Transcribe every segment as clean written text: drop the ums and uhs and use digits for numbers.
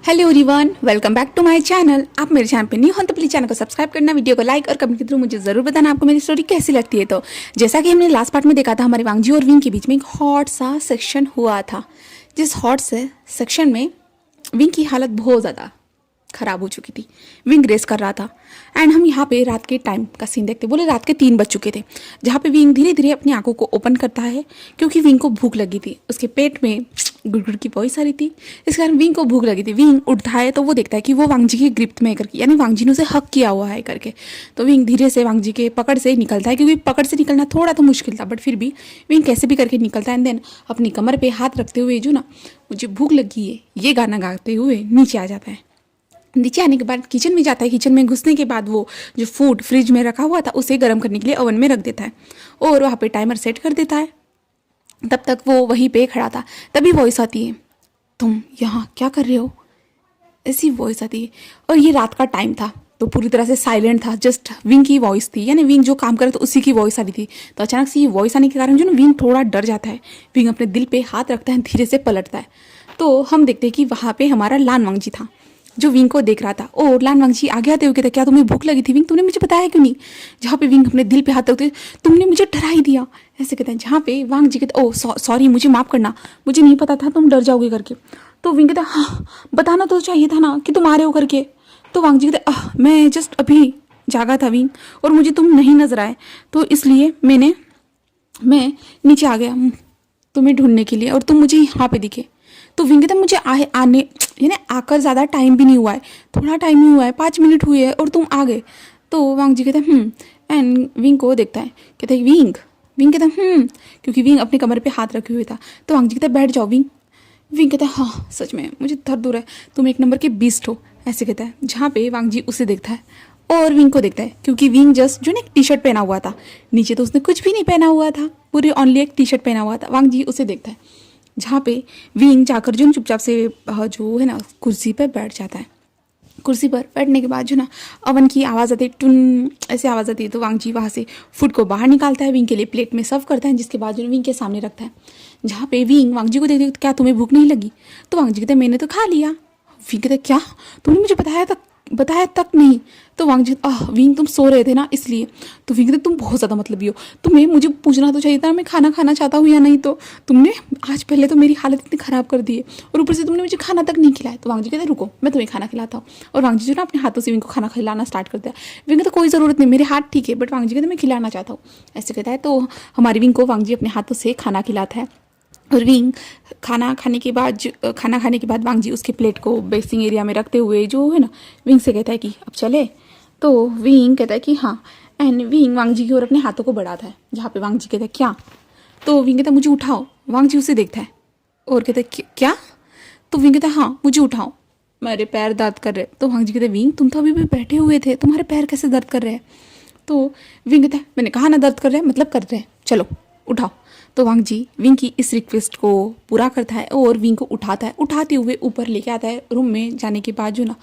Hello everyone, welcome back to my channel. आप मेरे channel पे न्यू हो तो प्लीज चैनल को सब्सक्राइब करना, वीडियो को लाइक और कमेंट के थ्रू मुझे जरूर बताना आपको मेरी स्टोरी कैसी लगती है। तो जैसा कि हमने लास्ट पार्ट में देखा था, हमारे वांगजी और विंग के बीच में एक हॉट सा सेक्शन हुआ था। जिस हॉट से सेक्शन में विंग की हालत बहुत ज़्यादा खराब हो चुकी थी। विंग रेस कर रहा था एंड हम यहाँ पे रात के टाइम का सीन देखते, बोले रात के 3 बज चुके थे, जहाँ पे विंग धीरे धीरे अपनी आंखों को ओपन करता है क्योंकि विंग को भूख लगी थी। उसके पेट में गुड़गुड़ की वॉइस आ रही थी, इस कारण विंग को भूख लगी थी। विंग उठता है तो वो देखता है कि वो वांगजी की ग्रिप्ट में करके, यानी वांगजी ने उसे हक किया हुआ है करके। तो विंग धीरे से वांगजी के पकड़ से निकलता है, क्योंकि पकड़ से निकलना थोड़ा तो मुश्किल था, बट फिर भी विंग कैसे भी करके निकलता है। एंड देन अपनी कमर पे हाथ रखते हुए जो ना मुझे भूख लगी है ये गाना गाते हुए नीचे आ जाता है। नीचे आने के बाद किचन में जाता है। किचन में घुसने के बाद वो जो फूड फ्रिज में रखा हुआ था उसे गर्म करने के लिए ओवन में रख देता है और वहाँ पे टाइमर सेट कर देता है। तब तक वो वहीं पे खड़ा था, तभी वॉइस आती है, तुम यहाँ क्या कर रहे हो, ऐसी वॉइस आती है। और ये रात का टाइम था तो पूरी तरह से साइलेंट था, जस्ट विंग की वॉइस थी, यानी विंग जो काम करे तो उसी की वॉइस आ रही थी। तो अचानक से ये वॉइस आने के कारण जो ना विंग थोड़ा डर जाता है। विंग अपने दिल पे हाथ रखता है, धीरे से पलटता है तो हम देखते हैं कि वहाँ पे हमारा लान वांगजी था जो विंग को देख रहा था। और लान वांगजी आगे आते हुए कहता, क्या तुम्हें भूख लगी थी विंग, तुमने मुझे बताया क्यों नहीं। जहाँ पे विंग अपने दिल पे हाथ रखते, तुमने मुझे डरा ही दिया, ऐसे कहते हैं। जहाँ पे वांगजी कहते, ओ सॉरी, मुझे माफ़ करना, मुझे नहीं पता था तुम डर जाओगे करके। तो विंग कहता, हाँ बताना तो चाहिए था ना कि तुम आ रहे हो करके। तो वांगजी कहते, मैं जस्ट अभी जागा था विंग, और मुझे तुम नहीं नजर आए तो इसलिए मैं नीचे आ गया तुम्हें ढूंढने के लिए, और तुम मुझे यहाँ पे दिखे। तो विंग कहता, मुझे आने यानी आकर ज़्यादा टाइम भी नहीं हुआ है, थोड़ा टाइम ही हुआ है, 5 मिनट हुए हैं और तुम आ गए। तो वांगजी कहता एंड विंग को देखता है, कहता है विंग। विंग कहता क्योंकि विंग अपने कमर पे हाथ रखे हुए था। तो वांगजी कहता, बैठ जाओ विंग। विंग कहता है, हाँ सच में मुझे दर्द हो रहा है, तुम एक नंबर के बीस्ट हो, ऐसे कहता है। जहाँ पे वांगजी उसे देखता है और विंग को देखता है, क्योंकि विंग जस्ट जो ना एक टी शर्ट पहना हुआ था, नीचे तो उसने कुछ भी नहीं पहना हुआ था, पूरी ओनली एक टी शर्ट पहना हुआ था। वांगजी उसे देखता है, जहाँ पे विंग जाकर जो चुपचाप से जो है ना कुर्सी पर बैठ जाता है। कुर्सी पर बैठने के बाद जो ना अवन की आवाज़ आती है, टुन ऐसे आवाज़ आती है। तो वांगजी वहाँ से फूड को बाहर निकालता है, विंग के लिए प्लेट में सर्व करता है, जिसके बाद जो विंग के सामने रखता है। जहाँ पे विंग वांगजी को देखते, क्या तुम्हें भूख नहीं लगी। तो वांगजी कहते, मैंने तो खा लिया। विंग कहते, क्या तुमने मुझे बताया तक नहीं। तो वांगजी, विंग तुम सो रहे थे ना इसलिए। तो विंग कहते, तुम बहुत ज़्यादा मतलबी हो, तुम्हें मुझे पूछना तो चाहिए था मैं खाना खाना चाहता हूँ या नहीं। तो तुमने आज पहले तो मेरी हालत इतनी ख़राब कर दी है और ऊपर से तुमने मुझे खाना तक नहीं खिलाया। तो वांगजी कहते, रुको मैं तुम्हें खाना खिलाता हूँ। और वांगजी जो ना अपने हाथों से विंग को खाना खिलाना स्टार्ट करता है। विंग कहता, कोई ज़रूरत नहीं, मेरे हाथ ठीक है, बट वांगजी कहते, मैं खिलाना चाहता हूँ, ऐसे कहता है। तो हमारी विंग को वांगजी अपने हाथों से खाना खिलाता है। और विंग खाना खाने के बाद वांगजी उसके प्लेट को बेसिंग एरिया में रखते हुए जो है ना विंग से कहता है कि अब चले। तो विंग कहता है कि हाँ, एंड विंग वांगजी की ओर अपने हाथों को बढ़ाता है, जहाँ पे वांगजी कहता है क्या। तो विंग कहता है, मुझे उठाओ। वांगजी उसे देखता है और कहता है क्या। तो विंग कहता है, हाँ मुझे उठाओ, मेरे पैर दर्द कर रहे। तो वांगजी कहते हैं, विंग तुम तो अभी भी बैठे हुए थे, तुम्हारे पैर कैसे दर्द कर रहे हैं। तो विंग कहता है, मैंने कहा ना दर्द कर रहे हैं, मतलब कर रहे हैं, चलो उठाओ। तो वांगजी विंग की इस रिक्वेस्ट को पूरा करता है और विंग को उठाता है, उठाते हुए ऊपर लेके आता है। रूम में जाने के बाद जो ना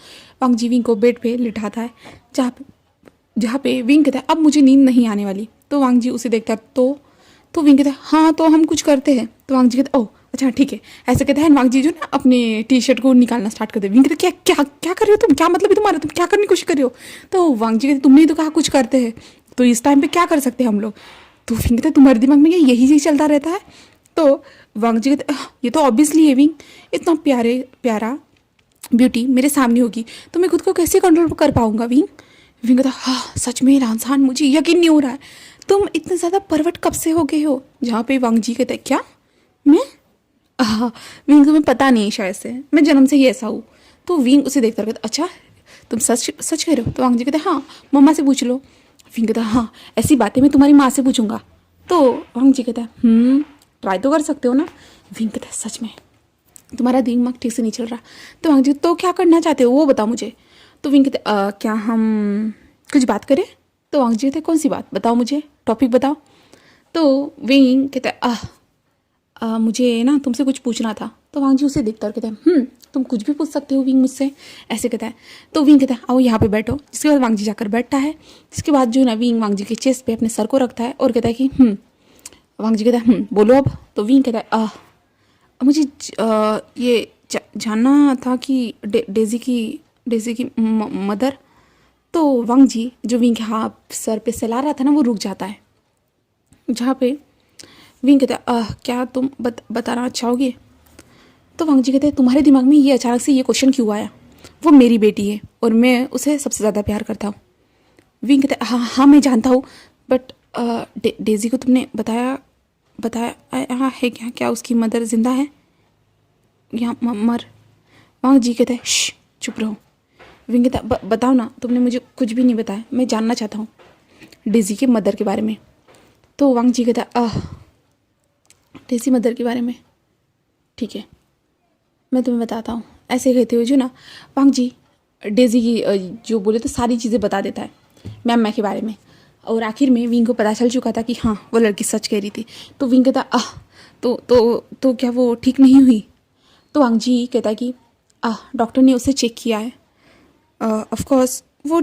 वांगजी विंग को बेड पे लिटाता है, जहाँ पे विंग कहता है, अब मुझे नींद नहीं आने वाली। तो वांगजी उसे देखता है तो विंग कहता है, हाँ तो हम कुछ करते हैं। तो वांगजी कहता है, ओह अच्छा ठीक है, ऐसे कहता है। वांगजी जो ना अपने टी शर्ट को निकालना स्टार्ट करते हैं। विंग कहता है, क्या क्या क्या कर रहे हो तुम, क्या मतलब है तुम्हारा, तुम क्या करने की कोशिश कर रहे हो। तो वांगजी कहते, तुमने तो कहा कुछ करते हैं, तो इस टाइम पे क्या कर सकते हैं हम लोग। तो विंग कहता है, तुम्हारे दिमाग में क्या यही चीज़ चलता रहता है। तो वांगजी कहते, ये तो ऑब्वियसली है विंग, इतना प्यारा ब्यूटी मेरे सामने होगी तो मैं खुद को कैसे कंट्रोल कर पाऊंगा विंग। विंग कहता, हाँ सच में रानसान, मुझे यकीन नहीं हो रहा है, तुम इतने ज़्यादा परवट कब से हो गए हो। जहाँ पे वांगजी कहता है, क्या मैं, हाँ विंग तुम्हें पता नहीं शायद से, मैं जन्म से ही ऐसा हूँ। तो विंग उसे देखता रहता, अच्छा तुम सच सच कह रहे हो। तो वांगजी कहते, हाँ मम्मा से पूछ लो। विंग कहता, हाँ ऐसी बातें मैं तुम्हारी माँ से पूछूंगा। तो वांगजी कहता है, ट्राई तो कर सकते हो ना। विंग कहता है, सच में तुम्हारा दिमाग ठीक से नहीं चल रहा। तो वांगजी, तो क्या करना चाहते हो वो बताओ मुझे। तो विंग कहते, क्या हम कुछ बात करें। तो वांगजी कहते, कौन सी बात बताओ मुझे, टॉपिक बताओ। तो विंग कहता है, मुझे ना तुमसे कुछ पूछना था। तो वांगजी उसे देखता और कहता है, तुम कुछ भी पूछ सकते हो विंग मुझसे, ऐसे कहता है। तो विंग कहता है, आओ यहाँ पे बैठो। जिसके बाद वांगजी जाकर बैठता है। जिसके बाद जो ना विंग वांगजी के चेस्ट पे अपने सर को रखता है और कहता है कि वांगजी कहता है, बोलो अब। तो विंग कहता है, मुझे ये जानना था कि डेज़ी की मदर। तो वांग जी जो विंग के हाथ सर पे सहला रहा था ना, वो रुक जाता है, जहाँ पे विंग कहता है क्या तुम बताना चाहोगे? तो वांग जी कहते हैं तुम्हारे दिमाग में ये अचानक से ये क्वेश्चन क्यों आया? वो मेरी बेटी है और मैं उसे सबसे ज़्यादा प्यार करता हूँ। विंग कहता है हाँ हाँ मैं जानता हूँ, बट डेज़ी को तुमने बताया है क्या उसकी मदर जिंदा है या मर? वांग जी कहते हैं चुप रहो। विंग कहता है बताओ ना, तुमने मुझे कुछ भी नहीं बताया, मैं जानना चाहता हूँ डेज़ी के मदर के बारे में। तो वांग जी कहता है डेज़ी मदर के बारे में, ठीक है मैं तुम्हें बताता हूँ। ऐसे कहते हुए जो ना वांग जी डेज़ी की जो बोले तो सारी चीज़ें बता देता है मैम के बारे में। और आखिर में विंग को पता चल चुका था कि हाँ वो लड़की सच कह रही थी। तो विंग कहता तो क्या वो ठीक नहीं हुई? तो वांग जी कहता है कि डॉक्टर ने उसे चेक किया है, ऑफ कोर्स वो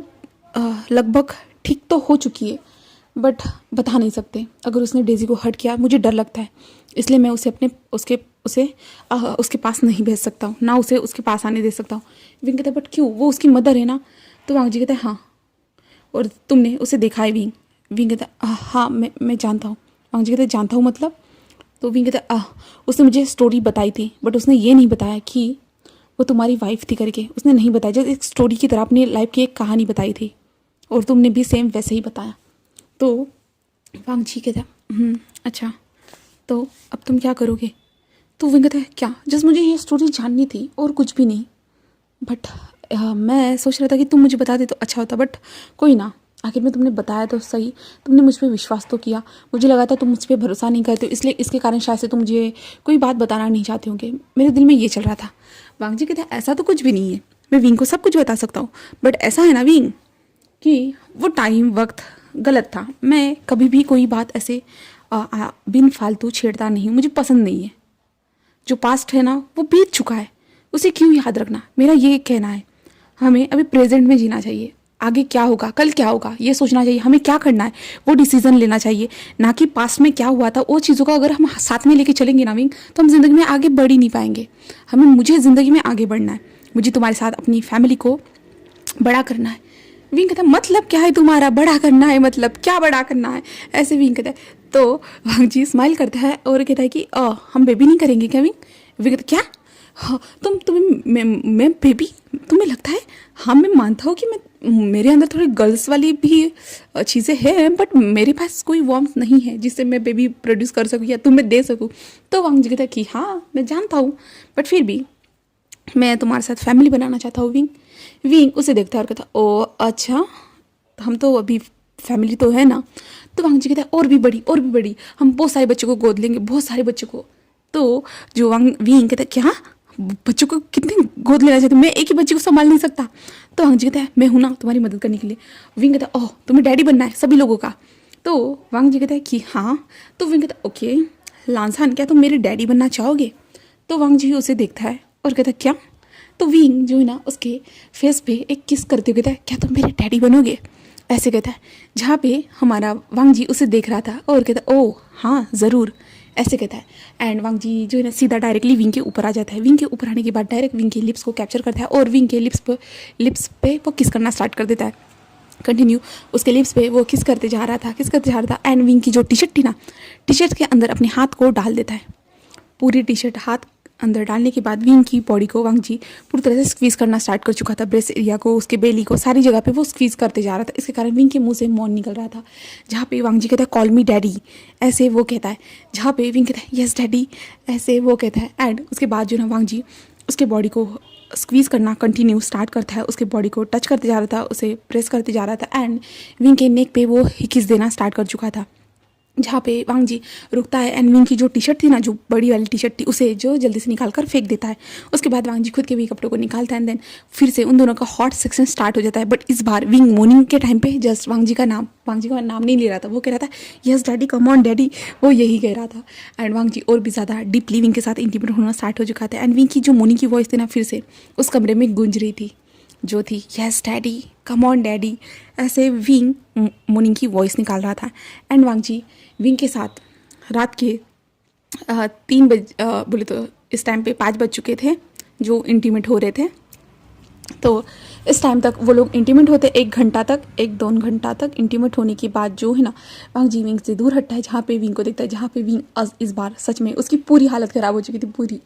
लगभग ठीक तो हो चुकी है, बट बता नहीं सकते। अगर उसने डेज़ी को हर्ट किया मुझे डर लगता है, इसलिए मैं उसके पास नहीं भेज सकता हूँ, ना उसे उसके पास आने दे सकता हूँ। विंग कहता है बट क्यों, वो उसकी मदर है ना? तो वांग जी कहता है हाँ, और तुमने उसे देखा है विंग? विंग कहता है हाँ मैं जानता हूँ। वांग जी कहता है जानता हूँ मतलब? तो विंग कहता है उसने मुझे स्टोरी बताई थी, बट उसने ये नहीं बताया कि वो तुम्हारी वाइफ थी करके। उसने नहीं बताया, जब एक स्टोरी की तरह अपनी लाइफ की एक कहानी बताई थी, और तुमने भी सेम वैसे ही बताया। तो वांग जी कहता है अच्छा तो अब तुम क्या करोगे? तो विंग कहता है क्या, जस्ट मुझे ये स्टोरी जाननी थी और कुछ भी नहीं, बट मैं सोच रहा था कि तुम मुझे बता दे तो अच्छा होता, बट कोई ना, आखिर में तुमने बताया तो सही, तुमने मुझ पर विश्वास तो किया। मुझे लगा था तुम मुझ पर भरोसा नहीं करते हो, इसलिए इसके कारण शायद से तुम मुझे कोई बात बताना नहीं चाहते होंगे। मेरे दिल में ये चल रहा था। वांग जी कहते हैं ऐसा तो कुछ भी नहीं है, मैं विंग को सब कुछ बता सकता हूँ, बट ऐसा है ना विंग कि वो टाइम वक्त गलत था। मैं कभी भी कोई बात ऐसे बिन फालतू छेड़ता नहीं हूँ, मुझे पसंद नहीं है। जो पास्ट है ना वो बीत चुका है, उसे क्यों याद रखना? मेरा ये कहना है हमें अभी प्रेजेंट में जीना चाहिए। आगे क्या होगा, कल क्या होगा, ये सोचना चाहिए हमें क्या करना है, वो डिसीजन लेना चाहिए, ना कि पास्ट में क्या हुआ था वो चीज़ों का अगर हम साथ में लेके चलेंगे ना विंग, तो हम जिंदगी में आगे बढ़ ही नहीं पाएंगे। मुझे ज़िंदगी में आगे बढ़ना है, मुझे तुम्हारे साथ अपनी फैमिली को बड़ा करना है। विंग कहता है मतलब क्या है तुम्हारा बड़ा करना है, मतलब क्या बड़ा करना है? ऐसे विंग कहता है। तो वांग जी स्माइल करता है और कहता है कि हम बेबी नहीं करेंगे क्या विंग? विंग कहता है क्या? हाँ मैं बेबी, तुम्हें लगता है? हाँ मैं मानता हूँ कि मेरे अंदर थोड़ी गर्ल्स वाली भी चीज़ें हैं, बट मेरे पास कोई वार्मथ नहीं है जिससे मैं बेबी प्रोड्यूस कर सकूँ या तुम्हें दे सकूँ। तो वांग जी कहता है कि हाँ मैं जानता हूँ, बट फिर भी मैं तुम्हारे साथ फैमिली बनाना चाहता हूँ विंग। विंग उसे देखता है और कहता ओ अच्छा, हम तो अभी फैमिली तो है ना? तो वांग जी कहता है और भी बड़ी, हम बहुत सारे बच्चों को गोद लेंगे, बहुत सारे बच्चों को। तो जो विंग कहता है क्या बच्चों को कितने गोद लेना चाहते, मैं एक ही बच्चे को संभाल नहीं सकता। तो वांग जी कहता है मैं हूँ ना तुम्हारी मदद करने के लिए। विंग कहता है ओह तुम्हें डैडी बनना है सभी लोगों का? तो वांग जी कहता है कि हाँ। तो विंग कहता है ओके लांसान, क्या तुम मेरे डैडी बनना चाहोगे? तो वांग जी उसे देखता है और कहता है क्या? तो विंग जो है ना उसके फेस पे एक किस करते हुए कहता है क्या तुम मेरे डैडी बनोगे? ऐसे कहता है, जहाँ पे हमारा वांग जी उसे देख रहा था और कहता है ओह हाँ ज़रूर, ऐसे कहता है। एंड वांग जी जो है ना सीधा डायरेक्टली विंग के ऊपर आ जाता है। विंग के ऊपर आने के बाद डायरेक्ट विंग के लिप्स को कैप्चर करता है और विंग के लिप्स पे वो किस करना स्टार्ट कर देता है। कंटिन्यू उसके लिप्स पे वो किस करते जा रहा था एंड विंग की जो टी शर्ट थी ना, टी शर्ट के अंदर अपने हाथ को डाल देता है। पूरी टी शर्ट हाथ अंदर डालने के बाद विंग की बॉडी को वांग जी पूरी तरह से स्क्वीज़ करना स्टार्ट कर चुका था। ब्रेस्ट एरिया को, उसके बेली को, सारी जगह पे वो स्क्वीज़ करते जा रहा था। इसके कारण विंग के मुंह से मौन निकल रहा था। जहाँ पे वांग जी कहता है कॉल मी डैडी, ऐसे वो कहता है। जहाँ पे विंग कहता है यस डैडी, ऐसे वो कहता है। एंड उसके बाद जो ना वांग जी उसके बॉडी को स्क्वीज़ करना कंटिन्यू स्टार्ट करता है। उसके बॉडी को टच करते जा रहा था, उसे प्रेस करते जा रहा था एंड विंग के नेक पे वो किस देना स्टार्ट कर चुका था। जहाँ पे वांग जी रुकता है एंड विंग की जो टी शर्ट थी ना, जो बड़ी वाली टी शर्ट थी, उसे जो जल्दी से निकाल कर फेंक देता है। उसके बाद वांग जी खुद के भी कपड़ों को निकालता है एंड देन फिर से उन दोनों का हॉट सेक्शन स्टार्ट हो जाता है। बट इस बार विंग मॉर्निंग के टाइम पे जस्ट वांग जी का नाम नहीं ले रहा था, वो कह रहा था yes daddy come on daddy, वो यही कह रहा था। एंड वांग जी और भी ज़्यादा डीपली विंग के साथ इंटीमेट होना स्टार्ट हो चुका था। एंड विंग की जो मॉर्निंग की वॉइस थी ना फिर से उस कमरे में गूंज रही थी, जो थी yes daddy come on daddy, ऐसे विंग मॉर्निंग की वॉइस निकाल रहा था। एंड वांग जी विंग के साथ रात के 3 बज बोले तो इस टाइम पे 5 बज चुके थे। जो इंटीमेट हो रहे थे। तो इस टाइम तक वो लोग इंटीमेट होते 1 घंटा तक, 1-2 घंटा तक इंटीमेट होने के बाद जो है ना वांग जी विंग से दूर हटता है, जहाँ पे विंग को देखता है, जहाँ पे विंग इस बार सच में उसकी पूरी हालत ख़राब हो चुकी थी पूरी,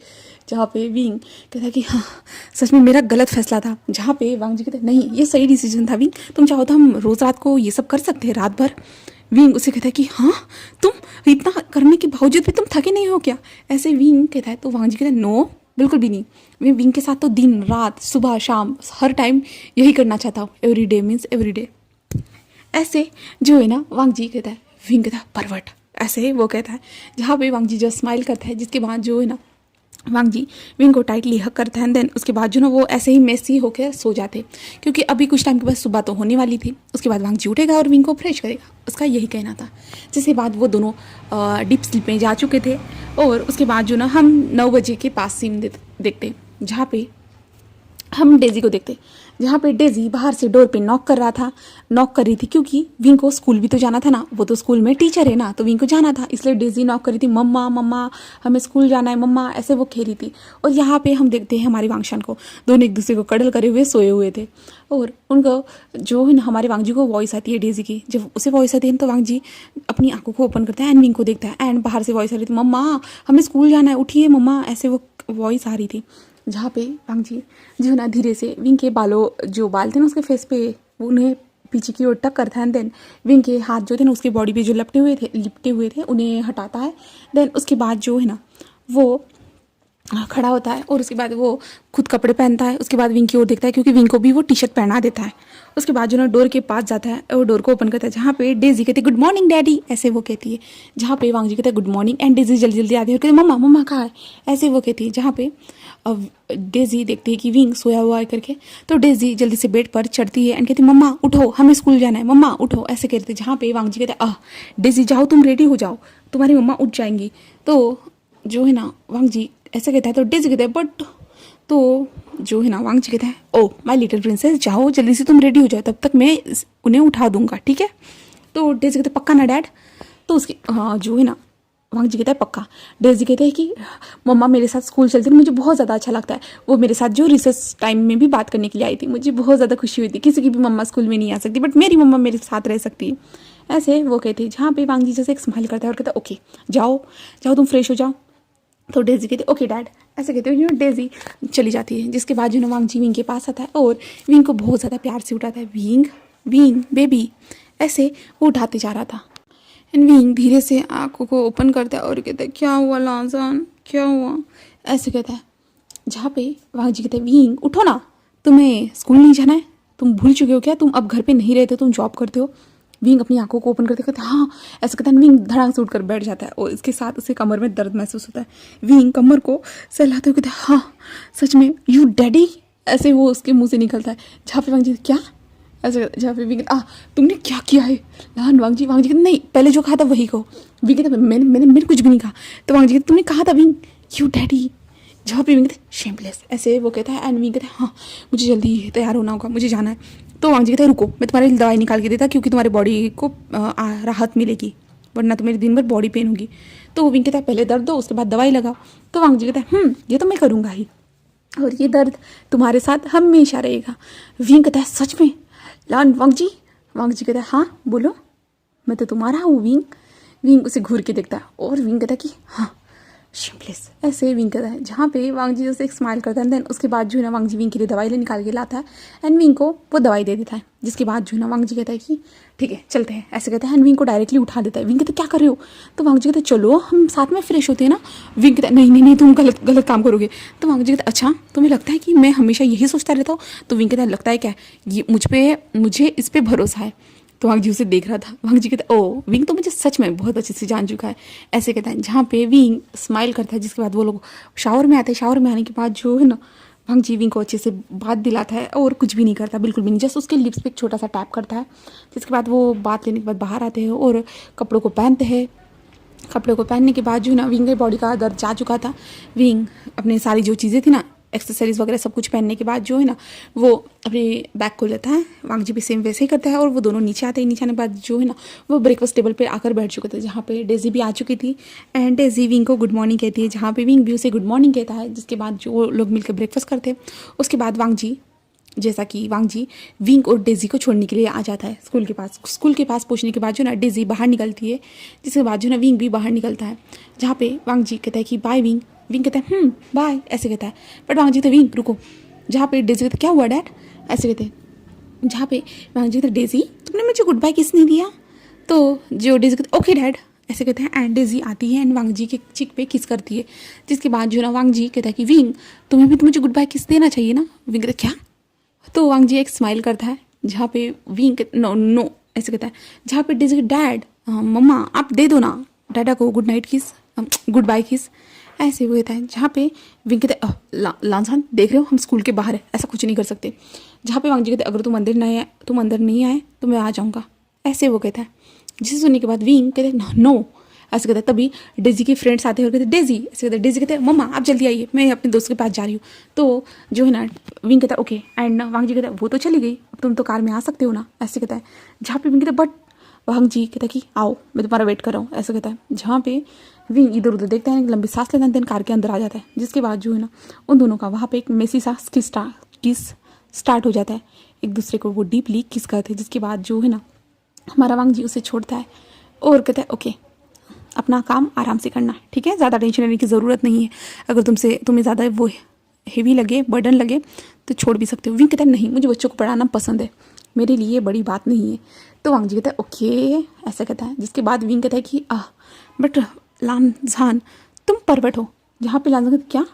जहाँ पे विंग कहता है कि हाँ सच में मेरा गलत फैसला था, जहाँ पे वांग जी कहते हैं नहीं ये सही डिसीजन था विंग, तुम चाहो तो हम रोज़ रात को ये सब कर सकते हैं रात भर। विंग उसे कहता है कि हाँ तुम इतना करने के बावजूद भी तुम थके नहीं हो क्या, ऐसे विंग कहता है। तो वांग जी कहता है नो बिल्कुल भी नहीं, मैं विंग के साथ तो दिन रात सुबह शाम हर टाइम यही करना चाहता हूँ, every day means every day. ऐसे जो है ना वांग जी कहता है, विंग कहता है परवट, ऐसे वो कहता है, जहाँ पे वांग जी जो स्माइल करता है, जिसके बाद जो है ना वांग जी विंग को टाइटली हक करता है। देन उसके बाद जो ना वो ऐसे ही मेसी होकर सो जाते, क्योंकि अभी कुछ टाइम के बाद सुबह तो होने वाली थी। उसके बाद वांग जी उठेगा और विंग को फ्रेश करेगा, उसका यही कहना था। जिसके बाद वो दोनों डीप स्लीप में जा चुके थे। और उसके बाद जो ना हम 9 बजे के पास सीन देखते, जहाँ पे हम डेजी को देखते, जहाँ पे डेजी बाहर से डोर पे नॉक कर रही थी, क्योंकि विंग को स्कूल भी तो जाना था ना, वो तो स्कूल में टीचर है ना, तो विंग को जाना था, इसलिए डेजी नॉक कर रही थी, मम्मा मम्मा हमें स्कूल जाना है मम्मा, ऐसे वो खेल रही थी। और यहाँ पे हम देखते हैं हमारी वांगशान को, दोनों एक दूसरे को कडल करे हुए सोए हुए थे। और उनको जो है ना हमारे वांग जी को वॉइस आती है डेजी की, जब उसे वॉइस आती है तो वांग जी अपनी आंखों को ओपन करता है एंड विंग को देखता है, एंड बाहर से वॉइस आ रही थी मम्मा हमें स्कूल जाना है उठिए मम्मा, ऐसे वो वॉइस आ रही थी। जहाँ पे वांग जी जो ना धीरे से विंग के जो बाल थे ना उसके फेस पे उन्हें पीछे की ओर टक करता है। देन विंग के हाथ जो थे ना उसकी बॉडी पे जो लिपटे हुए थे उन्हें हटाता है। देन उसके बाद जो है ना वो खड़ा होता है और उसके बाद वो खुद कपड़े पहनता है। उसके बाद विंग की ओर देखता है, क्योंकि विंग को भी वो टी शर्ट पहना देता है। उसके बाद जो ना डोर के पास जाता है और डोर को ओपन करता है, जहाँ पे डेजी कहती है गुड मॉर्निंग डैडी, ऐसे वो कहती है। जहाँ पे वांग जी कहता है गुड मॉर्निंग एंड डेजी जल्दी जल्दी आती है और कहती है मम्मा मम्मा कहाँ है, ऐसे वो कहती है। जहाँ पे अब डेजी देखती है कि विंग सोया हुआ है करके, तो डेजी जल्दी से बेड पर चढ़ती है एंड कहती है मम्मा उठो हमें स्कूल जाना है, मम्मा उठो, ऐसे कहते हैं। जहाँ पे वांग जी कहते हैं डेजी जाओ तुम रेडी हो जाओ, तुम्हारी मम्मा उठ जाएंगी। तो जो है ना वांग जी ऐसे कहता है, तो डेजी कहता है बट, तो जो है ना वांग जी कहता है ओ माय लिटिल प्रिंसेस जाओ जल्दी से तुम रेडी हो जाओ, तब तक मैं उन्हें उठा दूंगा ठीक है। तो डेजी कहते पक्का ना डैड, तो उसकी हाँ जो है ना वांग जी कहता है पक्का। डेजी कहते हैं कि मम्मा मेरे साथ स्कूल चलती है, मुझे बहुत ज़्यादा अच्छा लगता है, वो मेरे साथ जो रिसेस टाइम में भी बात करने के लिए आई थी, मुझे बहुत ज़्यादा खुशी हुई थी। किसी की भी मम्मा स्कूल में नहीं आ सकती बट मेरी मम्मा मेरे साथ रह सकती है, ऐसे वो कहती है। जहाँ पे वांग जी जैसे एक स्माइल करता है और कहता है ओके जाओ जाओ तुम फ्रेश हो जाओ। तो डेजी कहती है ओके डैड, ऐसे कहते हुए डेजी चली जाती है। जिसके बाद जो ना वांग जी विंग के पास आता है और विंग को बहुत ज़्यादा प्यार से उठाता है, विंग विंग बेबी, ऐसे वो उठाते जा रहा था। एंड विंग धीरे से आंखों को ओपन करता है और कहता है क्या हुआ लाजान क्या हुआ, ऐसे कहता है। जहाँ पे वांग जी कहते हैं विंग उठो ना, तुम्हें स्कूल नहीं जाना है, तुम भूल चुके हो क्या, तुम अब घर पे नहीं रहते, तुम जॉब करते हो। विंग अपनी आंखों को ओपन करते कहते हाँ, ऐसे कहता है। विंग धड़ाक से उठकर बैठ जाता है और इसके साथ उसे कमर में दर्द महसूस होता है। विंग कमर को सहलाते हुए कहता है हाँ सच में यू डैडी, ऐसे वो उसके मुंह से निकलता है। जहाँ पे वांग जी क्या, ऐसे जहाँ पे विंग तुमने क्या किया है लान, वांग जी कहते नहीं पहले जो कहा था वही कहो। विंग कहता मैंने कुछ भी नहीं कहा। तो वांग जी कहते तुमने कहा था विंग यू डैडी, जहाँ पे विंग कहते शेमलेस, ऐसे वो कहता है। एंड विंग कहता है हाँ मुझे जल्दी तैयार होना होगा, मुझे जाना है। तो वांग जी कहते हैं रुको मैं तुम्हारे लिए दवाई निकाल के देता, क्योंकि तुम्हारी बॉडी को राहत मिलेगी, वरना तुम्हारी दिन भर बॉडी पेन होगी। तो विंग कहता है पहले दर्द दो उसके बाद दवाई लगाओ। तो वांग जी कहता है ये तो मैं करूँगा ही, और ये दर्द तुम्हारे साथ हमेशा रहेगा। विंग कहता है सच में लान वांग जी कहता है हाँ बोलो मैं तो तुम्हारा हूँ विंग। विंग उसे घूर के देखता है और विंग कहता है कि हाँ शेमलेस, ऐसे विंग करता है। जहाँ पे वांग जी उसे एक स्माइल करता है। देन उसके बाद जो है ना वांग जी विंग के लिए दवाई निकाल के लाता है एंड विंग को वो दवाई दे देता है। जिसके बाद जो है ना वांग जी कहता है कि ठीक है चलते हैं, ऐसे कहता है। एंड विंग को डायरेक्टली उठा देता है। विंग कहता है क्या कर रहे हो, तो वांग जी कहते हैं चलो हम साथ में फ्रेश होते हैं ना। विंग कहता है नहीं तुम गलत काम करोगे। तो वांग जी कहता है अच्छा तुम्हें लगता है कि मैं हमेशा यही सोचता रहता हूँ। तो विंग कहता है लगता है क्या, ये मुझे इस पर भरोसा है। तो वांग जी उसे देख रहा था। वांग जी कहता है ओ विंग तो मुझे सच में बहुत अच्छे से जान चुका है, ऐसे कहता है। जहाँ पे विंग स्माइल करता है। जिसके बाद वो लोग शावर में आते हैं। शावर में आने के बाद जो है ना वांग जी विंग को अच्छे से बात दिलाता है और कुछ भी नहीं करता, बिल्कुल भी नहीं, जस्ट उसके लिप्स पे एक छोटा सा टैप करता है। जिसके बाद वो बात लेने के बाद बाहर आते हैं और कपड़ों को पहनते हैं। कपड़ों को पहनने के बाद जो है ना विंग के बॉडी का दर्द जा चुका था। विंग अपने सारी जो चीज़ें थी ना एक्सेसरीज वगैरह सब कुछ पहनने के बाद जो है ना वो अपने बैग खोल लेता है। वांगजी भी सेम वैसे ही करता है और वो दोनों नीचे आते हैं। नीचे आने के बाद जो है ना वो ब्रेकफास्ट टेबल पे आकर बैठ चुके थे, जहाँ पे डेजी भी आ चुकी थी एंड डेजी विंग को गुड मॉर्निंग कहती है, जहाँ पे विंग भी उसे गुड मॉर्निंग कहता है। जिसके बाद जो लोग मिलकर ब्रेकफास्ट करते हैं उसके बाद वांगजी, जैसा कि वांगजी विंग और डेजी को छोड़ने के लिए आ जाता है स्कूल के पास। स्कूल के पास पहुंचने के बाद जो ना डेजी बाहर निकलती है, जिसके बाद जो ना विंग भी बाहर निकलता है, जहाँ पे वांगजी कहता है कि बाय विंग। विंग कहता है बाय ऐसे कहता है, बट वांगजी तो विंग रुको, जहाँ पे डेजी कहता है क्या हुआ डैड ऐसे कहते हैं, जहाँ पे वांगजी कहता डेजी तुमने मुझे गुड बाय किस नहीं दिया, तो जो डेजी कहते ओके डैड ऐसे कहते हैं एंड डेजी आती है एंड वांगजी के चिक पे किस करती है। जिसके बाद जो ना वांगजी कहता है कि विंग तुम्हें भी तो मुझे गुड बाय किस देना चाहिए ना। विंग कहता क्या, तो वांगजी एक स्माइल करता है, जहाँ पे विंग नो नो ऐसे कहता है, जहाँ पे डेजी डैड मम्मा आप दे दो ना डैडा को गुड नाइट किस, गुड बाय किस ऐसे वो कहता है। जहाँ पे विंग कहते हैं लांसान देख रहे हो हम स्कूल के बाहर है, ऐसा कुछ नहीं कर सकते। जहाँ पे वांगजी कहते अगर तुम अंदर नहीं आए तो मैं आ जाऊँगा ऐसे वो कहता है। जिसे सुनने के बाद विंग कहते नो ऐसे कहते हैं। तभी डेजी के फ्रेंड्स आते हैं और कहते डेजी ऐसे कहते हैं। डेजी कहते हैं मम्मा आप जल्दी आइए मैं अपने दोस्त के पास जा रही हूँ। तो जो है ना विंग कहता है ओके एंड वांगजी कहता है वो तो चली गई, अब तुम तो कार में आ सकते हो ना ऐसे कहता है। जहाँ पे विंग कहता है बट वांगजी कहता है कि आओ मैं तुम्हारा वेट कर रहा हूँ ऐसे कहता है। जहाँ पे विंग इधर उधर देखता है, लंबी सांस लेता है, देन कार के अंदर आ जाता है। जिसके बाद जो है ना उन दोनों का वहाँ पे एक मेसी सा किस स्टार्ट हो जाता है, एक दूसरे को वो डीपली किस करते हैं। जिसके बाद जो है ना हमारा वांगजी उसे छोड़ता है और कहता है ओके अपना काम आराम से करना ठीक है, ज़्यादा टेंशन लेने की ज़रूरत नहीं है, अगर तुम्हें ज़्यादा वो हेवी लगे बर्डन लगे तो छोड़ भी सकते हो। विंग कहता है नहीं मुझे बच्चों को पढ़ाना पसंद है, मेरे लिए बड़ी बात नहीं है। तो वांगजी कहता है ओके ऐसा कहता है। जिसके बाद विंग कहता है कि बट लांजान तुम परवट हो, जहाँ पे लांजान कहता क्या,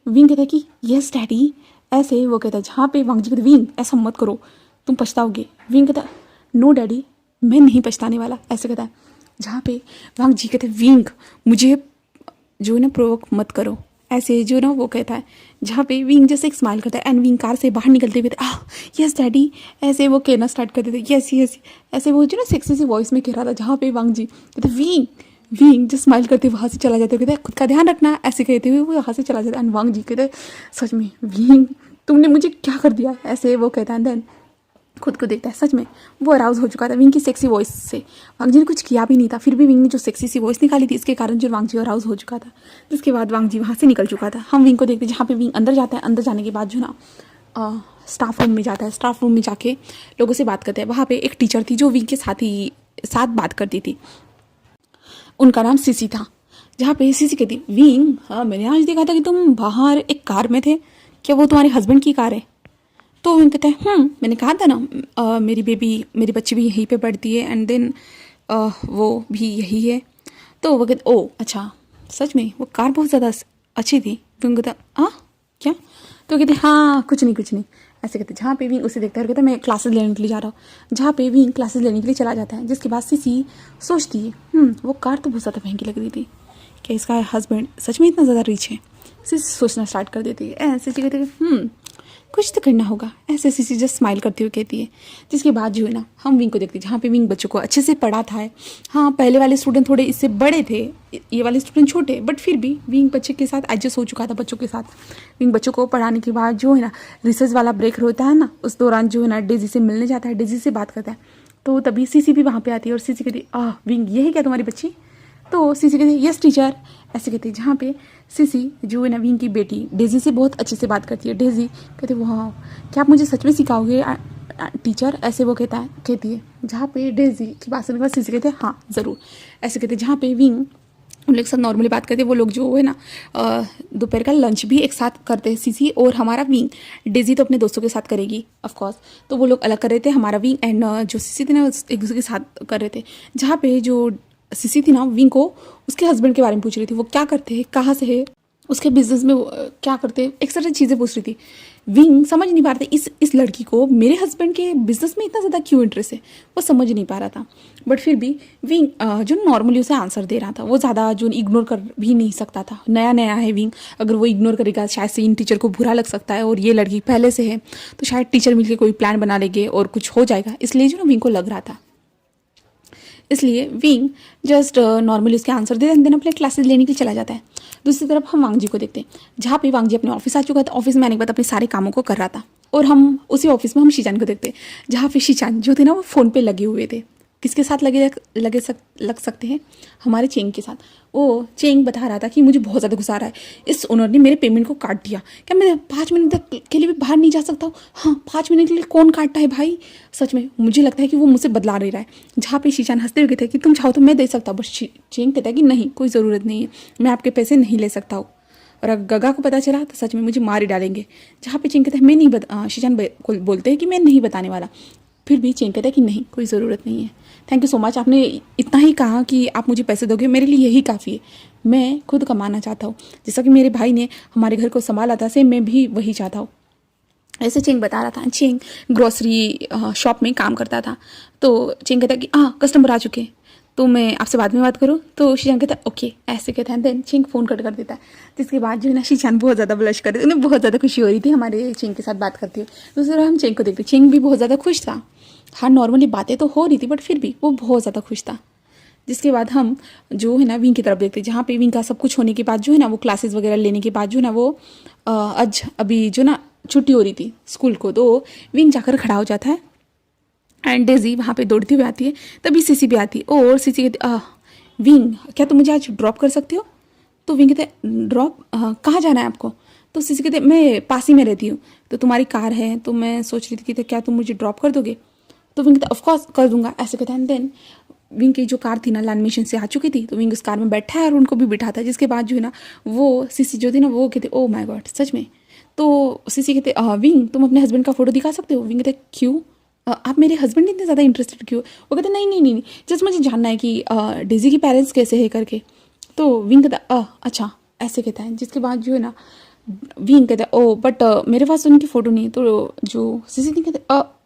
विंग कहता है कि यस डैडी ऐसे वो कहता है। जहाँ पे वांगजी कहता है विंग ऐसा मत करो तुम पछताओगे। विंग कहता है नो डैडी मैं नहीं पछताने वाला ऐसे कहता है। जहाँ पे वांगजी कहते हैं विंग मुझे जो है ना प्रोवोक मत करो ऐसे जो ना वो कहता है। जहाँ पे विंग जैसे एक स्माइल करता है एंड विंग कार से बाहर निकलते हुए यस डैडी ऐसे वो कहना स्टार्ट कर देते यस यस ऐसे वो जो ना सेक्सी सी वॉइस में कह रहा था। जहाँ पे वांगजी कहते विंग विंग जो स्माइल करते वहाँ से चला जाता है, कहते खुद का ध्यान रखना ऐसे कहते हुए वो वहाँ से चला जाता है। एंड वांगजी कहते सच में विंग तुमने मुझे क्या कर दिया ऐसे वो कहता है। देन खुद को देखता है, सच में वो अराउज हो चुका था विंग की सेक्सी वॉइस से। वांगजी ने कुछ किया भी नहीं था, फिर भी विंग ने जो सेक्सी सी वॉइस निकाली थी इसके कारण जो वांगजी अराउज हो चुका था। जिसके बाद वांगजी वहाँ से निकल चुका था। हम विंग को देखते जहाँ पे विंग अंदर जाता है, अंदर जाने के बाद जो ना स्टाफ रूम में जाता है। स्टाफ रूम में जाके लोगों से बात करते हैं। वहाँ पे एक टीचर थी जो विंग के साथ बात करती थी, उनका नाम सीसी था। जहाँ पे सीसी कहती विंग मैंने आज देखा था कि तुम बाहर एक कार में थे, क्या वो तुम्हारे हस्बैंड की कार है? तो विंग कहते हैं मैंने कहा था ना मेरी बच्ची भी यहीं पे पढ़ती है एंड देन वो भी यही है। तो वो कहते ओ अच्छा सच में वो कार बहुत ज़्यादा अच्छी थी। विंग कहता क्या? तो कहते हाँ कुछ नहीं ऐसे कहते। जहाँ पे विंग उसे देखता है और कहता मैं क्लासेस लेने के लिए जा रहा हूँ। जहाँ पे विंग क्लासेस लेने के लिए चला जाता है। जिसके बाद सीसी सोचती है वो कार तो बहुत ज़्यादा महंगी लग रही थी, क्या इसका हस्बैंड सच में इतना ज़्यादा रिच है? सीसी सोचना स्टार्ट कर देती है। ऐसे कहते कुछ तो करना होगा ऐसे सीसी जस्ट स्माइल करते हुए कहती है। जिसके बाद जो है ना हम विंग को देखते हैं, जहाँ पे विंग बच्चों को अच्छे से पढ़ाता है। हाँ पहले वाले स्टूडेंट थोड़े इससे बड़े थे, ये वाले स्टूडेंट छोटे, बट फिर भी विंग बच्चे के साथ एडजस्ट हो चुका था बच्चों के साथ। विंग बच्चों को पढ़ाने के बाद जो है ना रिसर्च वाला ब्रेक होता है ना, उस दौरान जो है ना डेजी से मिलने जाता है, डेजी से बात करता है। तो तभी सीसी भी वहाँ पर आती है और सीसी कहती विंग ये है क्या तुम्हारी बच्ची? तो सीसी कहती है यस टीचर ऐसे कहती है। जहाँ पे सीसी जो है ना विंग की बेटी डेजी से बहुत अच्छे से बात करती है। डेजी कहती वाह क्या आप मुझे सच में सिखाओगे टीचर ऐसे वो कहती है। जहाँ पे डेजी की बात सुनने के बाद सीसी कहते हैं हाँ ज़रूर ऐसे कहते हैं। जहाँ पे विंग उन लोग के साथ नॉर्मली बात करते हैं, वो लोग जो है ना दोपहर का लंच भी एक साथ करते हैं सीसी और हमारा विंग। डेजी तो अपने दोस्तों के साथ करेगी ऑफकोर्स, तो वो लोग अलग कर रहे थे। हमारा विंग एंड जो सीसी थे ना एक दूसरे के साथ कर रहे थे। जहाँ पे जो सीसी थी ना विंग को उसके हस्बैंड के बारे में पूछ रही थी, वो क्या करते हैं, कहाँ से है, उसके बिजनेस में क्या करते हैं, एक सारी चीज़ें पूछ रही थी। विंग समझ नहीं पा रहा था इस लड़की को मेरे हस्बैंड के बिजनेस में इतना ज़्यादा क्यों इंटरेस्ट है, वो समझ नहीं पा रहा था। बट फिर भी विंग जो नॉर्मली उसे आंसर दे रहा था, वो ज़्यादा जो इग्नोर कर भी नहीं सकता था। नया नया है विंग, अगर वो इग्नोर करेगा शायद से इन टीचर को बुरा लग सकता है, और ये लड़की पहले से है तो शायद टीचर मिलकर कोई प्लान बना लेंगे और कुछ हो जाएगा, इसलिए जो ना विंग को लग रहा था। इसलिए विंग जस्ट नॉर्मली उसके आंसर दे देन अपने क्लासेस लेने के लिए चला जाता है। दूसरी तरफ हम वांग जी को देखते हैं, जहाँ पे वांग जी अपने ऑफिस आ चुका था। ऑफिस में आने के बाद अपने सारे कामों को कर रहा था। और हम उसी ऑफिस में हम शीचान को देखते हैं, जहाँ पे शीचान जो थे ना वो फ़ोन पे लगे हुए थे। किसके साथ लग सकते हैं? हमारे चेंग के साथ। वो चेंग बता रहा था कि मुझे बहुत ज़्यादा गुस्सा आ रहा है, इस ओनर ने मेरे पेमेंट को काट दिया। क्या मैं 5 मिनट तक के लिए भी बाहर नहीं जा सकता हूँ? हाँ, 5 मिनट के लिए कौन काटता है भाई? सच में मुझे लगता है कि वो मुझसे बदला ले रहा है। जहाँ पे शीचान हंसते हुए कहते हैं कि तुम चाहो तो मैं दे सकता हूँ, बस चेंग कहता है कि नहीं, कोई ज़रूरत नहीं है, मैं आपके पैसे नहीं ले सकता हूँ। और अगर गगा को पता चला तो सच में मुझे मार ही डालेंगे। जहाँ पे चेंग कहता है मैं नहीं शीचान को बोलते हैं कि मैं नहीं बताने वाला। फिर भी चेंग कहता है कि नहीं, कोई ज़रूरत नहीं है, थैंक यू सो मच, आपने इतना ही कहा कि आप मुझे पैसे दोगे, मेरे लिए यही काफ़ी है, मैं खुद कमाना चाहता हूँ। जैसा कि मेरे भाई ने हमारे घर को संभाला था, से मैं भी वही चाहता हूँ। ऐसे चेंग बता रहा था। चेंग ग्रोसरी शॉप में काम करता था। तो चेंग कहता है कि कस्टमर आ चुके हैं, तो मैं आपसे बाद में बात करूँ? तो शीचान कहता है ओके, ऐसे कहता है। देन चेंग फ़ोन कट कर देता है। जिसके बाद जो है ना शीचान बहुत ज़्यादा ब्लश कर रही थी, उन्हें बहुत ज़्यादा खुशी हो रही थी हमारे चेंग के साथ बात करते हुए। दूसरी तरफ हम चेंग को देखते, चेंग भी बहुत ज़्यादा खुश था। हाँ, नॉर्मली बातें तो हो रही थी, बट फिर भी वो बहुत ज़्यादा खुश था। जिसके बाद हम जो है ना विंग की तरफ देखते, जहाँ पे विंग का सब कुछ होने के बाद जो है ना वो क्लासेस वगैरह लेने के बाद जो है ना वो आज अभी जो ना छुट्टी हो रही थी स्कूल को, तो विंग जाकर खड़ा हो जाता है। एंड डेजी वहाँ पे दौड़ती हुई आती है। तभी सीसी भी आती है और सीसी कहती विंग, क्या तुम मुझे आज ड्रॉप कर सकते हो? तो विंग कहते हैं ड्रॉप, कहाँ जाना है आपको? तो सीसी कहते मैं पास ही में रहती हूँ, तो तुम्हारी कार है, तो मैं सोच रही थी कि क्या तुम मुझे ड्रॉप कर दोगे? तो विंग कहता ऑफकोर्स कर दूंगा, ऐसे कहता है। देन विंग की जो कार थी ना लैंड मिशन से आ चुकी थी, तो विंग उस कार में बैठा है और उनको भी बिठाता है। जिसके बाद जो है ना वो सीसी जो थी ना वो कहते ओ माय गॉड, सच में? तो सीसी कहते विंग तुम अपने हस्बैंड का फोटो दिखा सकते हो? विंग कहते क्यों, आप मेरे हस्बैंड इतने ज़्यादा इंटरेस्टेड क्यों? वो कहते नहीं नहीं नहीं, जस्ट मुझे जानना है कि डेजी के पेरेंट्स कैसे है करके। तो विंग कहता अच्छा, ऐसे कहता है। जिसके बाद जो है ना विंग कहता है ओ बट मेरे पास उनकी फ़ोटो नहीं है। तो जो सीसी कहते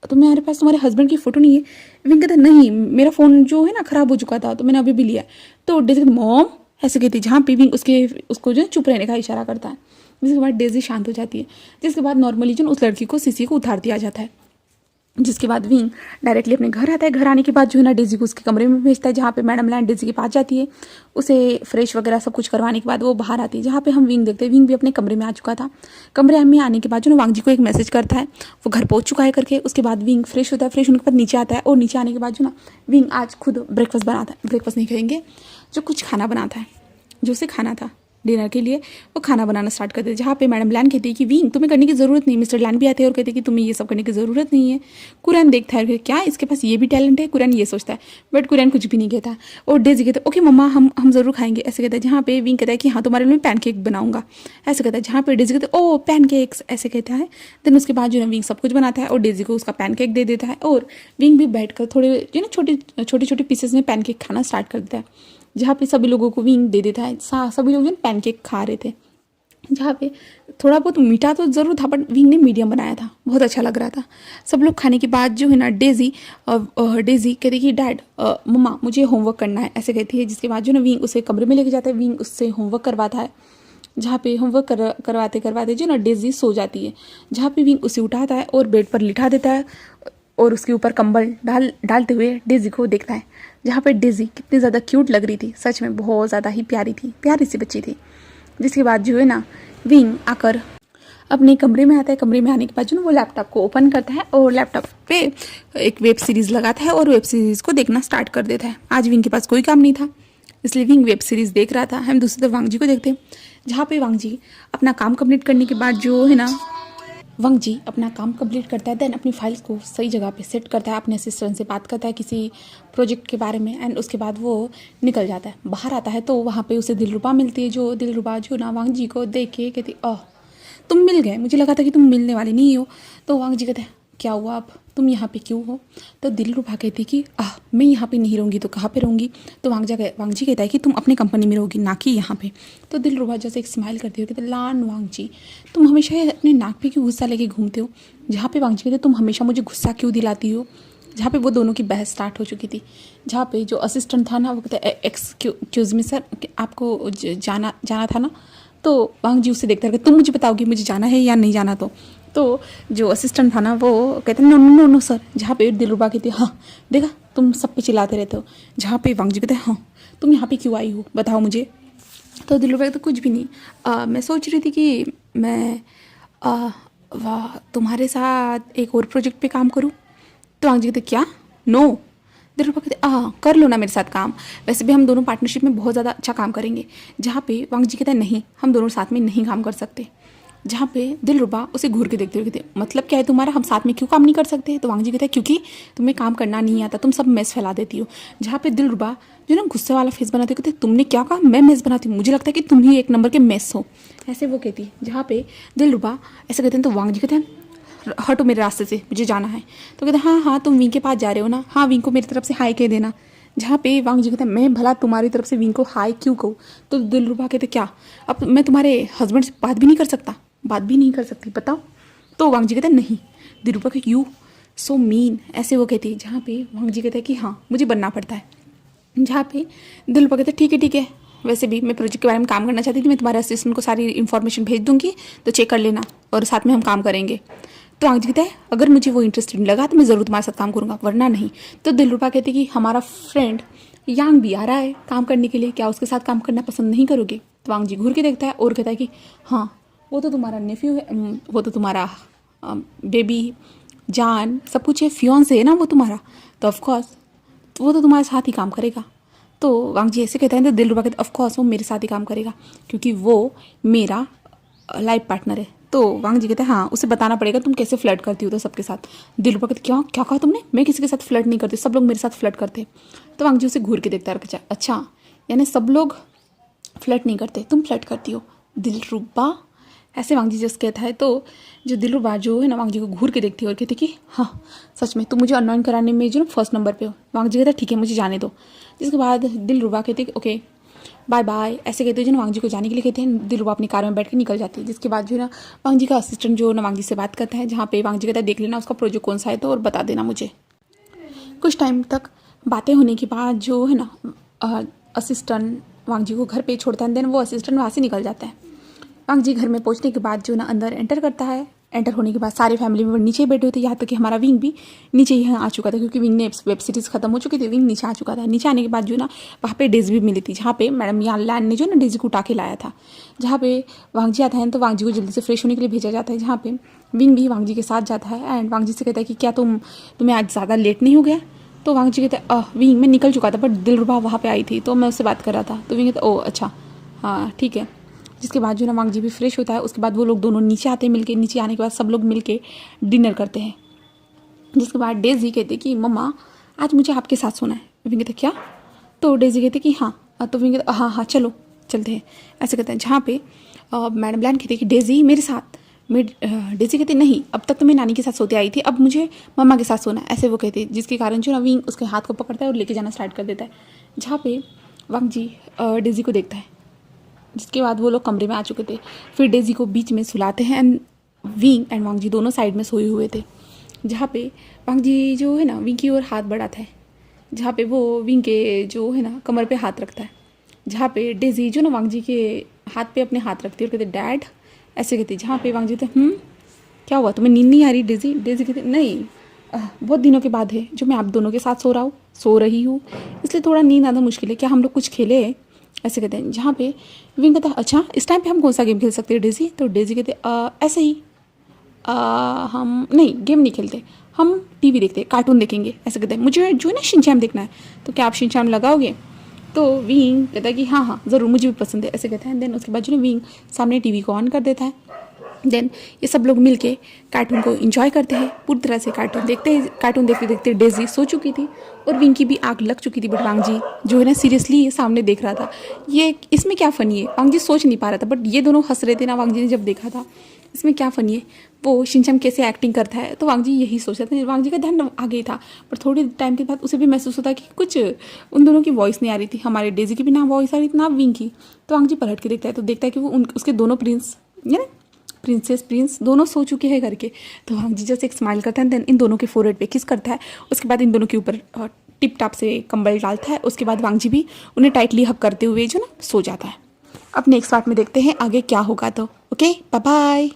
तो मेरे पास तुम्हारे हस्बैंड की फ़ोटो नहीं है? विंग कहता नहीं, मेरा फ़ोन जो है ना ख़राब हो चुका था, तो मैंने अभी भी लिया। तो डेजी कहती मॉम, ऐसे कहती, जहाँ पे विंग उसको जो है चुप रहने का इशारा करता है। जिसके बाद डेजी शांत हो जाती है। जिसके बाद नॉर्मली जो उस लड़की को सीसी को उतार दिया जाता है। जिसके बाद विंग डायरेक्टली अपने घर आता है। घर आने के बाद जो है ना डेजी को उसके कमरे में भेजता है, जहाँ पे मैडम लैंड डेजी के पास जाती है। उसे फ्रेश वगैरह सब कुछ करवाने के बाद वो बाहर आती है, जहाँ पे हम विंग देखते हैं। विंग भी अपने कमरे में आ चुका था। कमरे में आने के बाद जो ना वांग जी को एक मैसेज करता है वो घर पहुँच चुका है करके। उसके बाद विंग फ्रेश होता है, फ्रेश होने के बाद नीचे आता है और नीचे आने के बाद जो ना विंग आज खुद ब्रेकफास्ट बनाता है, ब्रेकफास्ट नहीं कहेंगे, जो कुछ खाना बनाता है, जो उसे खाना था डिनर के लिए, वो खाना बनाना स्टार्ट करते हैं। जहाँ पे मैडम लैन कहती है कि विंग तुम्हें करने की ज़रूरत नहीं। मिस्टर लैन भी आते हैं और कहते हैं कि तुम्हें ये सब करने की ज़रूरत नहीं है। कुरैन देखता है क्या इसके पास ये भी टैलेंट है, कुरैन ये सोचता है, बट कुरैन कुछ भी नहीं कहता। और डेजी कहता है ओके मम्मा हम ज़रूर खाएंगे, ऐसे कहता है। जहाँ पे विंग कहता है कि हाँ तुम्हारे लिए पैनकेक बनाऊंगा, ऐसे कहता है। जहाँ पे डेजी कहते हैं ओ पैनकेक्स, ऐसे कहता है। देन उसके बाद जो है विंग सब कुछ बनाता है और डेजी को उसका पैनकेक दे देता है। और विंग भी बैठकर थोड़े जो ना छोटे छोटे पीसेस में पैनकेक खाना स्टार्ट कर देता है। जहाँ पे सभी लोगों को विंग दे देता है। सभी लोग जो पैनकेक खा रहे थे, जहाँ पे थोड़ा बहुत मीठा तो ज़रूर था, बट विंग ने मीडियम बनाया था, बहुत अच्छा लग रहा था। सब लोग खाने के बाद जो है ना डेजी कहती कि डैड मम्मा मुझे होमवर्क करना है, ऐसे कहती है। जिसके बाद जो ना विंग उसे कमरे में लेके जाता है। विंग उससे होमवर्क करवाता है, जहाँ पे होमवर्क करवाते करवाते जो ना डेजी सो जाती है। जहाँ पे विंग उसे उठाता है और बेड पर लिटा देता है और उसके ऊपर कंबल डालते हुए डेजी को देखता है। जहाँ पे डेजी कितनी ज़्यादा क्यूट लग रही थी, सच में बहुत ज़्यादा ही प्यारी सी बच्ची थी। जिसके बाद जो है ना विंग आकर अपने कमरे में आता है। कमरे में आने के बाद जो ना वो लैपटॉप को ओपन करता है और लैपटॉप पे एक वेब सीरीज़ लगाता है और वेब सीरीज़ को देखना स्टार्ट कर देता है। आज विंग के पास कोई काम नहीं था, इसलिए विंग वेब सीरीज़ देख रहा था। हम दूसरी तरफ वांग जी को देखते हैं, जहाँ पे वांग जी अपना काम कंप्लीट करने के बाद जो है ना वांग जी अपना काम कंप्लीट करता है। देन अपनी फाइल्स को सही जगह पे सेट करता है, अपने असिस्टेंट से बात करता है किसी प्रोजेक्ट के बारे में। एंड उसके बाद वो निकल जाता है। बाहर आता है तो वहाँ पे उसे दिलरुबा मिलती है। जो दिलरुबा जो ना वांग जी को देख के कहती तुम मिल गए, मुझे लगा था कि तुम मिलने वाले नहीं हो। तो वांग जी कहते हैं क्या हुआ, अब तुम यहाँ पे क्यों हो? तो दिलरुबा कहती कि मैं यहाँ पे नहीं रहूँगी तो कहाँ पे रहूँगी? तो वांग जी कहता है कि तुम अपनी कंपनी में रहोगी, ना कि यहाँ पे। तो दिलरुबा जैसे एक स्माइल करती हो, कहते लान वांग जी तुम हमेशा अपने नाक पे क्यों गुस्सा लेके घूमते हो? जहाँ पे वांग जी कहते तुम हमेशा मुझे गुस्सा क्यों दिलाती हो? जहाँ पे वो दोनों की बहस स्टार्ट हो चुकी थी। जहाँ पे जो असिस्टेंट था ना वो कहता एक्सक्यूज मी सर, आपको जाना था ना? तो वांग जी उससे देखते रहे तुम मुझे बताओगी मुझे जाना है या नहीं जाना। तो तो जो असिस्टेंट था ना वो कहते हैं no no no no sir, जहाँ पे दिलरुबा कहती है हाँ देखा तुम सब पे चिल्लाते रहते हो, जहाँ पे वांगजी कहते हैं हाँ तुम यहाँ पे क्यों आई हो बताओ मुझे। तो दिलरुबा तो कुछ भी नहीं, मैं सोच रही थी कि मैं वाह तुम्हारे साथ एक और प्रोजेक्ट पे काम करूँ। तो वांगजी कहते क्या नो। दिलरुबा कहते कर लो ना मेरे साथ काम, वैसे भी हम दोनों पार्टनरशिप में बहुत ज़्यादा अच्छा काम करेंगे। जहाँ पे वांगजी कहता है नहीं हम दोनों साथ में नहीं काम कर सकते। जहाँ पे दिलरुबा उसे घूर के देखते हुए कहते मतलब क्या है तुम्हारा, हम साथ में क्यों काम नहीं कर सकते। तो वांगजी कहता है क्योंकि तुम्हें काम करना नहीं आता, तुम सब मेस फैला देती हो। जहाँ पे दिलरुबा जो ना गुस्से वाला फेस बनाते हो, कहते तुमने क्या कहा मैं मेस बनाती हूँ, मुझे लगता है कि तुम ही एक नंबर के मेस हो, ऐसे वो कहती। जहाँ पे दिलरुबा ऐसे कहते हैं तो वांगजी कहते हैं हटो मेरे रास्ते से, मुझे जाना है। तो कहते हैं हाँ हाँ तुम विंग के पास जा रहे हो ना, हाँ विंग को मेरी तरफ से हाई कह देना। जहाँ पे वांगजी कहते हैं मैं भला तुम्हारी तरफ से विंग को हाई क्यों कहूँ। तो दिलरुबा कहते क्या अब मैं तुम्हारे हस्बैंड से बात भी नहीं कर सकता, बात भी नहीं कर सकती बताओ। तो वांगजी कहते हैं नहीं। दिलरुबा के यू सो मीन, ऐसे वो कहती है। जहाँ पे वांगजी कहते हैं कि हाँ मुझे बनना पड़ता है। जहाँ पे दिलरुबा कहते हैं ठीक है वैसे भी मैं प्रोजेक्ट के बारे में काम करना चाहती थी, मैं तुम्हारे असिस्टेंट को सारी इन्फॉर्मेशन भेज दूंगी तो चेक कर लेना और साथ में हम काम करेंगे। तो वांगजी कहता है अगर मुझे वो इंटरेस्टिंग लगा तो मैं ज़रूर तुम्हारे साथ काम करूँगा वरना नहीं। तो दिलरुबा कहती कि हमारा फ्रेंड यांग भी आ रहा है काम करने के लिए, क्या उसके साथ काम करना पसंद नहीं करोगे। तो वांगजी घूर के देखता है और कहता है कि हाँ वो तो तुम्हारा नेफ्यू है, वो तो तुम्हारा बेबी जान सब कुछ है, फियोंसे है ना वो तुम्हारा, तो ऑफकोर्स वो तो तुम्हारे साथ ही काम करेगा। तो वांगजी ऐसे कहता है तो दिलरुबा कहता है ऑफकोर्स वो मेरे साथ ही काम करेगा क्योंकि वो मेरा लाइफ पार्टनर है। तो वांगजी कहते हैं हाँ उसे बताना पड़ेगा तुम कैसे फ्लर्ट करती हो तो सबके साथ। दिलरुबा कहते क्या क्या कहा तुमने, मैं किसी के साथ फ्लर्ट नहीं करती, सब लोग मेरे साथ फ्लर्ट करते। तो वांगजी उसे घूर के देखता है अच्छा यानी सब लोग फ्लर्ट नहीं करते तुम फ्लर्ट करती हो दिलरुबा, ऐसे वांगजी जस्ट कहता है। तो जो दिलरुबा जो है ना वांगजी को घूर के देखती है और कहती कि हाँ सच में तुम मुझे अननोन कराने में जो ना फर्स्ट नंबर पे हो। वांगजी कहता है ठीक है मुझे जाने दो। जिसके बाद दिलरुबा कहती ओके बाय बाय, ऐसे कहते हैं जो ना वांगजी को जाने के लिए कहते हैं। दिलरुबा अपनी कार में बैठ के निकल जाती है। जिसके बाद जो है ना वांगजी का असिस्टेंट जो ना वांगजी से बात करता है, जहाँ पे वांगजी कहता है देख लेना उसका प्रोजेक्ट कौन सा है तो और बता देना मुझे। कुछ टाइम तक बातें होने के बाद जो है ना असिस्टेंट वांगजी को घर पे छोड़ता है, देन वो असिस्टेंट वहाँ से निकल जाता है। वांगजी घर में पहुँचने के बाद जो ना अंदर एंटर करता है। एंटर होने के बाद सारे फैमिली मेम्बर नीचे बैठे हुए थे, यहाँ तक कि हमारा विंग भी नीचे ही आ चुका था क्योंकि विंग ने वेब सीरीज़ खत्म हो चुकी थी, विंग नीचे आ चुका था। नीचे आने के बाद जो ना वहाँ पे डेज़ी भी मिली थी, जहाँ पे मैडम यान लैन ने जो ना डेज़ी को उठा के लाया था। जहाँ पे वांगजी आता है तो वांगजी को जल्दी से फ्रेश होने के लिए भेजा जाता है, जहाँ पे विंग भी वांगजी के साथ जाता है। एंड वांगजी से कहता है कि क्या तुम्हें आज ज़्यादा लेट नहीं हो गया। तो वांगजी कहता है विंग मैं निकल चुका था बट दिलरुबा वहाँ पे आई थी तो मैं उससे बात कर रहा था। तो विंग कहता ओह अच्छा हाँ ठीक है। जिसके बाद जो ना वांगजी भी फ्रेश होता है। उसके बाद वो लोग दोनों नीचे आते हैं मिलके, नीचे आने के बाद सब लोग मिलके डिनर करते हैं। जिसके बाद डेज़ी कहते कि मम्मा आज मुझे आपके साथ सोना है। विंग कहते क्या। तो डेज़ी कहते कि हाँ। तो विंग कहते हाँ चलो चलते हैं, ऐसे कहते हैं। जहाँ पे मैडम लैन कहते कि डेज़ी मेरे साथ, डेज़ी कहते नहीं अब तक तो मैं नानी के साथ सोते आई थी, अब मुझे मम्मा के साथ सोना है, ऐसे वो कहते। जिसके कारण जो ना विंग उसके हाथ को पकड़ता है और लेके जाना स्टार्ट कर देता है। जहाँ पे वांगजी डेज़ी को देखता है। जिसके बाद वो लोग कमरे में आ चुके थे। फिर डेज़ी को बीच में सुलाते हैं एंड विंग एंड वांगजी दोनों साइड में सोए हुए थे। जहाँ पे वांगजी जो है ना विंग की ओर हाथ बढ़ाता है, जहाँ पे वो विंग के जो है ना कमर पे हाथ रखता है। जहाँ पे डेज़ी जो ना वांगजी के हाथ पे अपने हाथ रखती है और कहते डैड, ऐसे कहती। जहाँ पे वांगजी कहते क्या हुआ तुम्हें नींद नहीं आ रही डेज़ी। डेज़ी कहते नहीं बहुत दिनों के बाद है जो मैं आप दोनों के साथ सो रही हूँ, इसलिए थोड़ा नींद आना मुश्किल है, क्या हम लोग कुछ खेले, ऐसे कहते हैं। जहाँ पे विंग कहता है अच्छा इस टाइम पे हम कौन सा गेम खेल सकते हैं डेज़ी। तो डेज़ी कहते ऐसे ही हम नहीं गेम नहीं खेलते, हम टीवी देखते हैं, कार्टून देखेंगे, ऐसे कहते हैं। मुझे जो है ना शिनचैन देखना है, तो क्या आप शिनचैन लगाओगे। तो विंग कहता है कि हाँ ज़रूर मुझे भी पसंद है, ऐसे कहता है। देन उसके बाद जो ना विंग सामने टीवी को ऑन कर देता है। देन ये सब लोग मिलके कार्टून को एंजॉय करते हैं, पूरी तरह से कार्टून देखते देखते डेज़ी सो चुकी थी और विंग की भी आँख लग चुकी थी। बट वांगजी जो है ना सीरियसली ये सामने देख रहा था। ये इसमें क्या फ़नी है, वांगजी सोच नहीं पा रहा था बट ये दोनों हंस रहे थे ना। वांगजी ने जब देखा था इसमें क्या फ़नी है, वो शिनचैन कैसे एक्टिंग करता है, तो वांगजी यही सोच रहा था। वांगजी का ध्यान आगे था पर थोड़ी टाइम के बाद उसे भी महसूस होता कि कुछ उन दोनों की वॉइस नहीं आ रही थी, हमारे डेज़ी की भी ना वॉइस आ रही थी ना विंग की। तो वांगजी पलट के देखता है तो देखता है कि वो उसके दोनों प्रिंस दोनों सो चुके हैं करके। तो वांगजी जैसे एक स्माइल करता है, देन इन दोनों के फोरहेड पे किस करता है। उसके बाद इन दोनों के ऊपर टिप टाप से कंबल डालता है। उसके बाद वांगजी भी उन्हें टाइटली हग करते हुए जो ना सो जाता है। अब नेक्स्ट पार्ट में देखते हैं आगे क्या होगा। तो ओके बाय बाय।